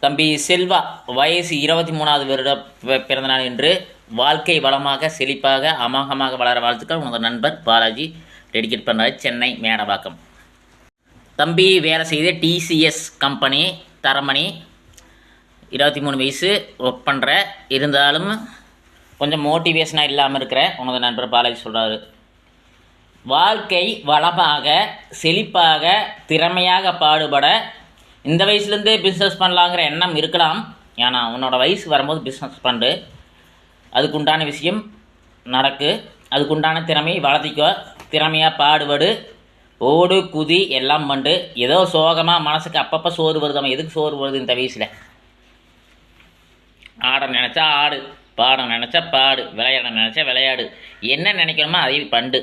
தம்பி செல்வா வயசு 23வது வருட பிறந்தநாள் என்று வாழ்க்கை வளமாக செழிப்பாக அமோகமாக வளர வாழ்த்துக்கள். உனது நண்பர் பாலாஜி டெடிகேட் பண்ணுறாரு, சென்னை மேடவாக்கம். தம்பி வேலை செய்த டிசிஎஸ் கம்பெனி தரமணி, 23 வயசு ஒர்க் பண்ணுற, இருந்தாலும் கொஞ்சம் மோட்டிவேஷனாக இல்லாமல் இருக்கிற உனது நண்பர் பாலாஜி சொல்கிறாரு. வாழ்க்கை வளமாக செழிப்பாக திறமையாக பாடுபட இந்த வயசுலேருந்தே பிஸ்னஸ் பண்ணலாங்கிற எண்ணம் இருக்கலாம். ஏன்னா உன்னோட வயசு வரும்போது பிஸ்னஸ் பண்ணு, அதுக்குண்டான விஷயம் நடக்கு, அதுக்குண்டான திறமையை வளர்த்திக்கோ, திறமையாக பாடுபடு, ஓடு குதி எல்லாம் பண்ணு. ஏதோ சோகமாக மனசுக்கு அப்பப்போ சோறு வருது, அவன் எதுக்கு சோறு வருது இந்த வயசில்? ஆட நினச்சா ஆடு, பாட நினச்சா பாடு, விளையாட நினச்சா விளையாடு, என்ன நினைக்கணுமோ அதை பண்டு,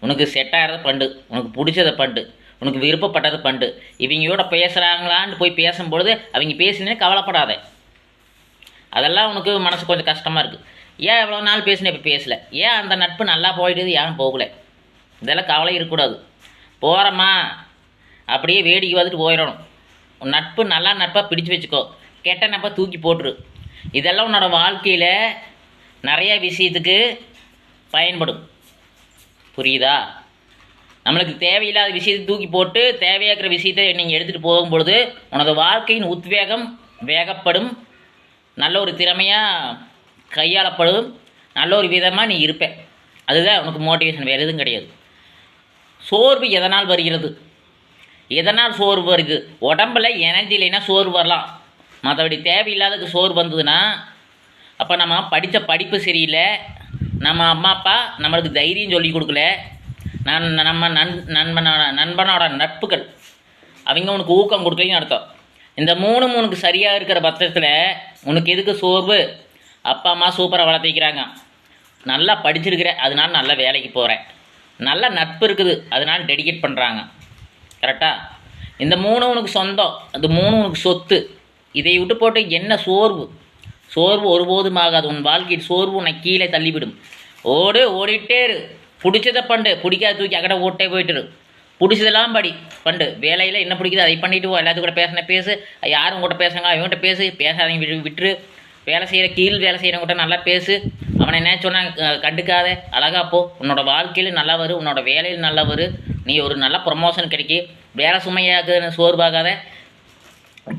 உனக்கு செட் ஆகிறத பண்டு, உனக்கு பிடிச்சதை பண்டு, உனக்கு விருப்பப்பட்டது பண்டு. இவங்களோட பேசுகிறாங்களான்னு போய் பேசும்பொழுது அவங்க பேசினே கவலைப்படாத. அதெல்லாம் உனக்கு மனசு கொஞ்சம் கஷ்டமாக இருக்குது. ஏன் இவ்வளோ நாள் பேசினேன் இப்போ பேசலை, ஏன் அந்த நட்பு நல்லா போயிடுது, ஏன் போகலை, இதெல்லாம் கவலை இருக்கக்கூடாது. போகிறோமா அப்படியே வேடிக்கை பார்த்துட்டு போயிடணும். உன் நட்பு நல்லா நட்பாக பிடிச்சி வச்சுக்கோ, கெட்ட நட்பாக தூக்கி போட்டுரு. இதெல்லாம் உன்னோட வாழ்க்கையில் நிறைய விஷயத்துக்கு பயன்படும், புரியுதா? நம்மளுக்கு தேவையில்லாத விஷயத்தை தூக்கி போட்டு தேவையாக்கிற விஷயத்தை நீங்கள் எடுத்துகிட்டு போகும்பொழுது உனது வாழ்க்கையின் உத்வேகம் வேகப்படும், நல்ல ஒரு திறமையாக கையாளப்படும், நல்ல ஒரு விதமாக நீ இருப்ப. அதுதான் உனக்கு மோட்டிவேஷன், வேறு எதுவும் கிடையாது. சோர்வு எதனால் வருகிறது? எதனால் சோர்வு வருது? உடம்பில் எனர்ஜி இல்லைன்னா சோர்வு வரலாம். மற்றபடி தேவையில்லாததுக்கு சோர்வு வந்ததுன்னா அப்போ நம்ம படித்த படிப்பு சரியில்லை, நம்ம அம்மா அப்பா நம்மளுக்கு தைரியம் சொல்லி கொடுக்கல, நம்ம நண்பனோட நட்புகள் அவங்க உனக்கு ஊக்கம் கொடுக்கலன்னு அர்த்தம். இந்த மூணுக்கு சரியாக இருக்கிற பட்சத்தில் உனக்கு எதுக்கு சோர்வு? அப்பா அம்மா சூப்பராக வளர்த்திக்கிறாங்க, நல்லா படிச்சிருக்கிற, அதனால நல்ல வேலைக்கு போகிறேன், நல்ல நட்பு இருக்குது, அதனால டெடிகேட் பண்ணுறாங்க, கரெக்டாக? இந்த உனக்கு சொந்தம், அந்த உனக்கு சொத்து. இதை விட்டு போட்டு என்ன சோர்வு? சோர்வு ஒருபோதும் ஆகாது. உன் வாழ்க்கையில் சோர்வு உன்னை கீழே தள்ளிவிடும். ஓடிட்டே இரு, பிடிச்சதை பண்டு, பிடிக்காத தூக்கி அக்கடை ஓட்டே போயிட்டுரு. பிடிச்சதெல்லாம் பண்டு, வேலையில் என்ன பிடிக்குது அதை பண்ணிவிட்டு எல்லாத்துக்கும் கூட பேசு, யாரும் கூட பேசுங்க இவங்ககிட்ட பேசாதீங்க, விட்டுரு. வேலை செய்கிறவங்ககிட்ட நல்லா பேசு, அவனை என்ன சொன்னால் கண்டுக்காத, அழகா போ. உன்னோட வாழ்க்கையில் நல்லா வரும், உன்னோட வேலையில் நல்லா வரும், நீ ஒரு நல்ல ப்ரமோஷன் கிடைக்கி. வேலை சுமையாகுதுன்னு சோர்வாகாத,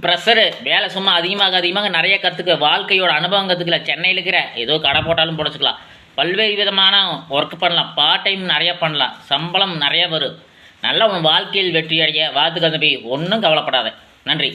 ப்ரெஷரு வேலை சும்மா அதிகமாக நிறைய கற்றுக்க, வாழ்க்கையோட அனுபவம் கற்றுக்கல. சென்னையில் இருக்கிற ஏதோ கடை போட்டாலும் புடச்சிக்கலாம், பல்வேறு விதமான ஒர்க் பண்ணலாம், பார்ட் டைம் நிறையா பண்ணலாம், சம்பளம் நிறையா வரும். நல்லா உன் வாழ்க்கையில் வெற்றி அடைய வாழ்த்துக்கள் தம்பி, ஒன்றும் கவலைப்படாத. நன்றி.